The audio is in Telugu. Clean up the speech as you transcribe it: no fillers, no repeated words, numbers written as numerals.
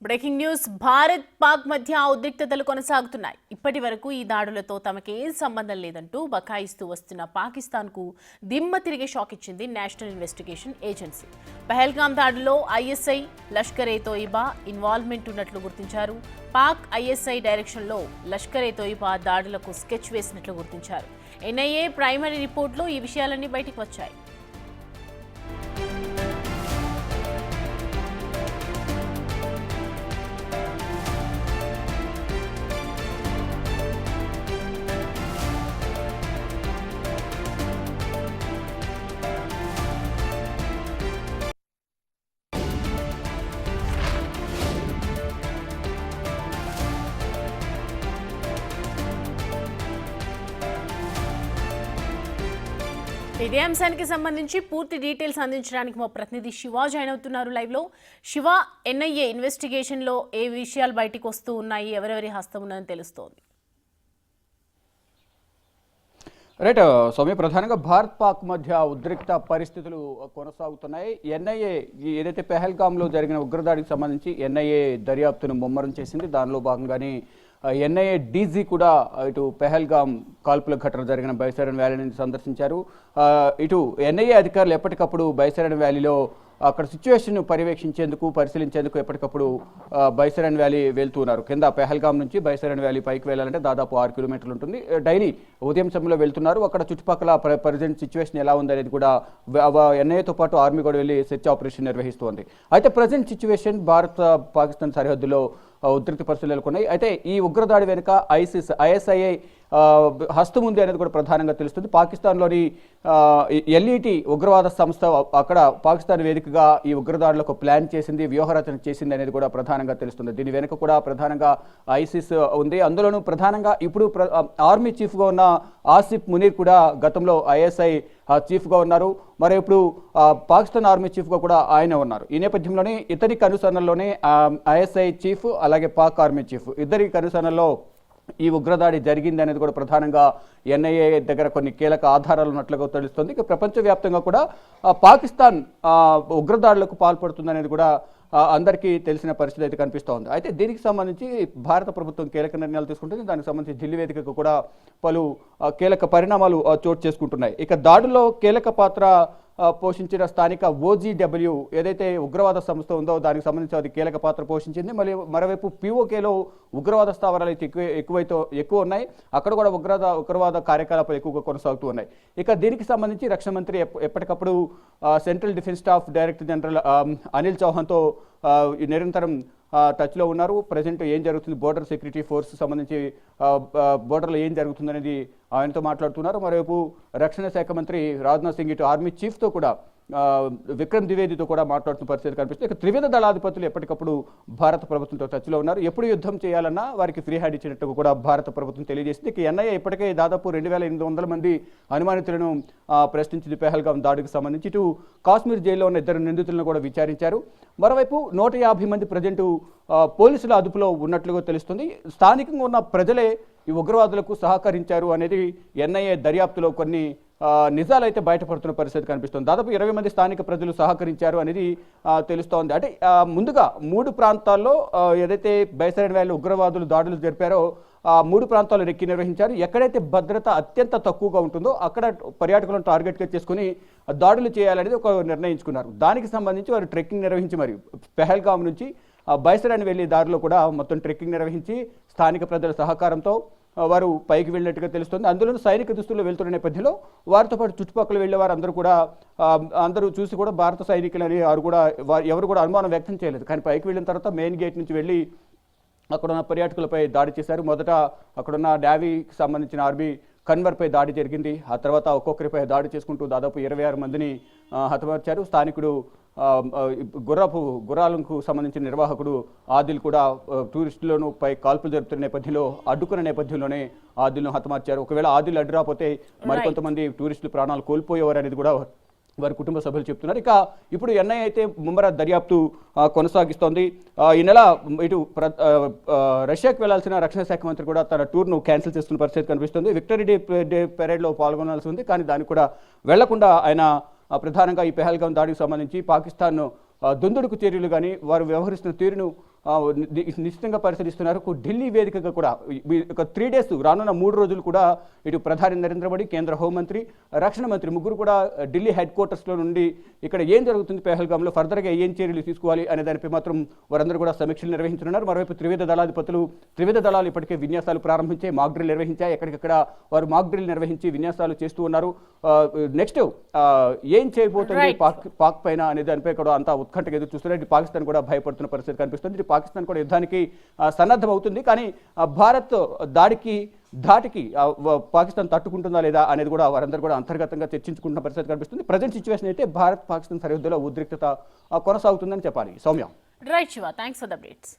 బ్రేకింగ్ న్యూస్ భారత్ పాక్ మధ్య ఉద్రిక్తతలు కొనసాగుతున్నాయి. ఇప్పటి వరకు ఈ దాడులతో తమకేం సంబంధం లేదంటూ బకాయిస్తూ వస్తున్న పాకిస్తాన్కు దిమ్మ తిరిగే షాక్ ఇచ్చింది నేషనల్ ఇన్వెస్టిగేషన్ ఏజెన్సీ. పహల్గామ్ దాడుల్లో ఐఎస్ఐ, లష్కర్-ఏ-తోయిబా ఇన్వాల్వ్మెంట్ ఉన్నట్లు గుర్తించారు. పాక్ ఐఎస్ఐ డైరెక్షన్లో లష్కర్-ఏ-తోయిబా దాడులకు స్కెచ్ వేసినట్లు గుర్తించారు. ఎన్ఐఏ ప్రైమరీ రిపోర్టులో ఈ విషయాలన్నీ బయటికి వచ్చాయి. ఇదే అంశానికి సంబంధించి పూర్తి డీటెయిల్స్ అందించడానికి మా ప్రతినిధి శివ జాయిన్ అవుతున్నారు లైవ్ లో. శివ, ఎన్ఐఏ ఇన్వెస్టిగేషన్ లో ఏ విషయాలు బయటికి వస్తూ ఉన్నాయి, ఎవరెవరి హస్తం ఉన్నదని తెలుస్తోంది? రైట్ సౌమ్య, ప్రధానంగా భారత్ పాక్ మధ్య ఉద్రిక్త పరిస్థితులు కొనసాగుతున్నాయి. ఎన్ఐఏ ఏదైతే పెహల్గామ్లో జరిగిన ఉగ్రదాడికి సంబంధించి ఎన్ఐఏ దర్యాప్తును ముమ్మరం చేసింది. దానిలో భాగంగానే ఎన్ఐఏ డీజీ కూడా ఇటు పెహల్గామ్ కాల్పుల ఘటన జరిగిన బైసరన్ వ్యాలీని సందర్శించారు. ఇటు ఎన్ఐఏ అధికారులు ఎప్పటికప్పుడు బైసరన్ వ్యాలీలో అక్కడ సిచ్యువేషన్ పర్యవేక్షించేందుకు, పరిశీలించేందుకు ఎప్పటికప్పుడు బైసరన్ వ్యాలీ వెళ్తున్నారు. కింద పెహల్గామ్ నుంచి బైసరన్ వ్యాలీ పైకి వెళ్ళాలంటే దాదాపు 6 కిలోమీటర్లు ఉంటుంది. డైలీ ఉదయం సమయంలో వెళ్తున్నారు. అక్కడ చుట్టుపక్కల ప్రజెంట్ సిచ్యువేషన్ ఎలా ఉందనేది కూడా ఎన్ఐఏతో పాటు ఆర్మీ కూడా వెళ్ళి సెర్చ్ ఆపరేషన్ నిర్వహిస్తోంది. అయితే ప్రజెంట్ సిచ్యువేషన్ భారత్ పాకిస్తాన్ సరిహద్దులో ఉద్రిక్త పరిస్థితులు నెలకొన్నాయి. అయితే ఈ ఉగ్రదాడి వెనుక ఐఎస్ఐఐ హస్తం ఉంది అనేది కూడా ప్రధానంగా తెలుస్తుంది. పాకిస్తాన్లోని ఎల్ఈటి ఉగ్రవాద సంస్థ అక్కడ పాకిస్తాన్ వేదికగా ఈ ఉగ్రదాడులకు ప్లాన్ చేసింది, వ్యూహరచన చేసింది అనేది కూడా ప్రధానంగా తెలుస్తుంది. దీని వెనుక కూడా ప్రధానంగా ఐసిస్ ఉంది. అందులోనూ ప్రధానంగా ఇప్పుడు ఆర్మీ చీఫ్గా ఉన్న ఆసిఫ్ మునీర్ కూడా గతంలో ఐఎస్ఐ చీఫ్గా ఉన్నారు. మరి ఇప్పుడు పాకిస్తాన్ ఆర్మీ చీఫ్గా కూడా ఆయన ఉన్నారు. ఈ నేపథ్యంలోనే ఇతని కనుసరణలోనే ఐఎస్ఐ చీఫ్ అలాగే పాక్ ఆర్మీ చీఫ్ ఇద్దరి కనుసరణలో ఈ ఉగ్రదాడి జరిగింది అనేది కూడా ప్రధానంగా ఎన్ఐఏ దగ్గర కొన్ని కీలక ఆధారాలు ఉన్నట్లుగా తెలుస్తుంది. ఇక ప్రపంచవ్యాప్తంగా కూడా పాకిస్తాన్ ఉగ్రదాడులకు పాల్పడుతుందనేది కూడా అందరికీ తెలిసిన పరిస్థితి అయితే కనిపిస్తోంది. అయితే దీనికి సంబంధించి భారత ప్రభుత్వం కీలక నిర్ణయాలు తీసుకుంటుంది. దానికి సంబంధించి ఢిల్లీ వేదికకు కూడా పలు కీలక పరిణామాలు చోటు చేసుకుంటున్నాయి. ఇక దాడుల్లో కీలక పాత్ర పోషించిన స్థానిక ఓజీడబ్ల్యూ ఏదైతే ఉగ్రవాద సంస్థ ఉందో దానికి సంబంధించి అది కీలక పాత్ర పోషించింది. మరోవైపు పిఓకేలో ఉగ్రవాద స్థావరాలు అయితే ఎక్కువ ఉన్నాయి. అక్కడ కూడా ఉగ్రవాద కార్యకలాపాలు ఎక్కువగా కొనసాగుతూ ఉన్నాయి. ఇక దీనికి సంబంధించి రక్షణ మంత్రి ఎప్పటికప్పుడు central defence staff director general Anil చౌహాన్తో నిరంతరం టచ్లో ఉన్నారు. ప్రజెంట్ ఏం జరుగుతుంది, బోర్డర్ సెక్యూరిటీ ఫోర్స్ సంబంధించి బోర్డర్లో ఏం జరుగుతుంది అనేది ఆయనతో మాట్లాడుతున్నారు. మరోవైపు రక్షణ శాఖ మంత్రి రాజ్నాథ్ సింగ్ ఇటు ఆర్మీ చీఫ్తో కూడా విక్రమ్ ద్వివేదితో కూడా మాట్లాడుతున్న పరిస్థితి కనిపిస్తుంది. ఇక త్రివిధ దళాధిపతులు ఎప్పటికప్పుడు భారత ప్రభుత్వంతో టచ్లో ఉన్నారు. ఎప్పుడు యుద్ధం చేయాలన్నా వారికి ఫ్రీ హ్యాండ్ ఇచ్చినట్టు కూడా భారత ప్రభుత్వం తెలియజేసింది. ఇక ఎన్ఐఏ ఇప్పటికే దాదాపు 2800 మంది అనుమానితులను ప్రశ్నించింది. పెహల్గామ్ దాడికి సంబంధించి ఇటు కాశ్మీర్ జైల్లో ఉన్న 2 నిందితులను కూడా విచారించారు. మరోవైపు 150 మంది ప్రజెంట్ పోలీసుల అదుపులో ఉన్నట్లుగా తెలుస్తుంది. స్థానికంగా ఉన్న ప్రజలే ఈ ఉగ్రవాదులకు సహకరించారు అనేది ఎన్ఐఏ దర్యాప్తులో కొన్ని నిజాలైతే బయటపడుతున్న పరిస్థితి కనిపిస్తుంది. దాదాపు 20 మంది స్థానిక ప్రజలు సహకరించారు అనేది తెలుస్తోంది. అంటే ముందుగా 3 ప్రాంతాల్లో ఏదైతే బైసరన్ వ్యాలీ ఉగ్రవాదులు దాడులు జరిపారో 3 ప్రాంతాలు రెక్కి నిర్వహించారు. ఎక్కడైతే భద్రత అత్యంత తక్కువగా ఉంటుందో అక్కడ పర్యాటకులను టార్గెట్గా చేసుకుని దాడులు చేయాలనేది ఒక నిర్ణయించుకున్నారు. దానికి సంబంధించి వారు ట్రెక్కింగ్ నిర్వహించి మరియు పెహల్గామ్ నుంచి బైసరన్ వెళ్ళే దారిలో కూడా మొత్తం ట్రెక్కింగ్ నిర్వహించి స్థానిక ప్రజల సహకారంతో వారు పైకి వెళ్ళినట్టుగా తెలుస్తుంది. అందులో సైనిక దుస్తుల్లో వెళ్తున్న నేపథ్యంలో వారితో పాటు చుట్టుపక్కల వెళ్ళే వారు అందరూ చూసి కూడా భారత సైనికులని ఎవరు కూడా అనుమానం వ్యక్తం చేయలేదు. కానీ పైకి వెళ్ళిన తర్వాత మెయిన్ గేట్ నుంచి వెళ్ళి అక్కడున్న పర్యాటకులపై దాడి చేశారు. మొదట అక్కడున్న నేవీకి సంబంధించిన ఆర్మీ కన్వర్పై దాడి జరిగింది. ఆ తర్వాత ఒక్కొక్కరిపై దాడి చేసుకుంటూ దాదాపు 26 మందిని హతమార్చారు. స్థానికుడు గుర్రాలకు సంబంధించిన నిర్వాహకుడు ఆదిల్ కూడా టూరిస్టులను పై కాల్పులు జరుపుతున్న నేపథ్యంలో అడ్డుకున్న నేపథ్యంలోనే ఆదిల్ను హతమార్చారు. ఒకవేళ ఆదిల్ అడ్డు రాకపోతే మరికొంతమంది టూరిస్టులు ప్రాణాలు కోల్పోయేవారు అనేది కూడా వారి కుటుంబ సభ్యులు చెప్తున్నారు. ఇక ఇప్పుడు ఎన్ఐఏ అయితే ముమ్మర దర్యాప్తు కొనసాగిస్తోంది. ఈ నెల ఇటు రష్యాకు వెళ్లాల్సిన రక్షణ శాఖ మంత్రి కూడా తన టూర్ను క్యాన్సిల్ చేస్తున్న పరిస్థితి కనిపిస్తుంది. విక్టరీ డే పెరేడ్లో పాల్గొనాల్సి ఉంది, కానీ దానికి కూడా వెళ్లకుండా ఆయన ప్రధానంగా ఈ పెహల్గాం దాడికి సంబంధించి పాకిస్తాన్ దుందుడుకు చర్యలు కానీ వారు వ్యవహరిస్తున్న తీరును నిశ్చితంగా పరిశీలిస్తున్నారు. ఢిల్లీ వేదికగా కూడా ఒక 3 days రానున్న 3 రోజులు కూడా ఇటు ప్రధాని నరేంద్ర మోడీ, కేంద్ర హోంమంత్రి, రక్షణ మంత్రి ముగ్గురు కూడా ఢిల్లీ హెడ్ క్వార్టర్స్లో నుండి ఇక్కడ ఏం జరుగుతుంది పెహల్గాంలో ఫర్దర్గా ఏం చర్యలు తీసుకోవాలి అనే దానిపై మాత్రం వారందరూ కూడా సమీక్షలు నిర్వహించనున్నారు. మరోవైపు త్రివిధ దళాలు ఇప్పటికే విన్యాసాలు ప్రారంభించాయి, మాక్ డ్రిల్ నిర్వహించాయి. ఎక్కడికక్కడ వారు మాక్ డ్రిల్ నిర్వహించి విన్యాసాలు చేస్తూ ఉన్నారు. నెక్స్ట్ ఏం చేయబోతుంది పాక్ పైన అనే దానిపై కూడా అంతా ఉత్కంఠగా ఎదురు చూస్తున్నారు. ఇటు పాకిస్తాన్ కూడా భయపడుతున్న పరిస్థితి కనిపిస్తుంది. ఇటు పాకిస్తాన్ కూడా యుద్ధానికి సన్నద్ధం అవుతుంది. కానీ భారత్ ధాటికి పాకిస్తాన్ తట్టుకుంటుందా లేదా అనేది కూడా వారందరూ కూడా అంతర్గతంగా చర్చించుకుంటున్న పరిస్థితి కనిపిస్తుంది. ప్రజెంట్ సిచ్యువేషన్ అయితే భారత్ పాకిస్తాన్ సరిహద్దులో ఉద్రిక్తత కొనసాగుతుందని చెప్పాలి. Soumya. Right Shiva, thanks for the updates.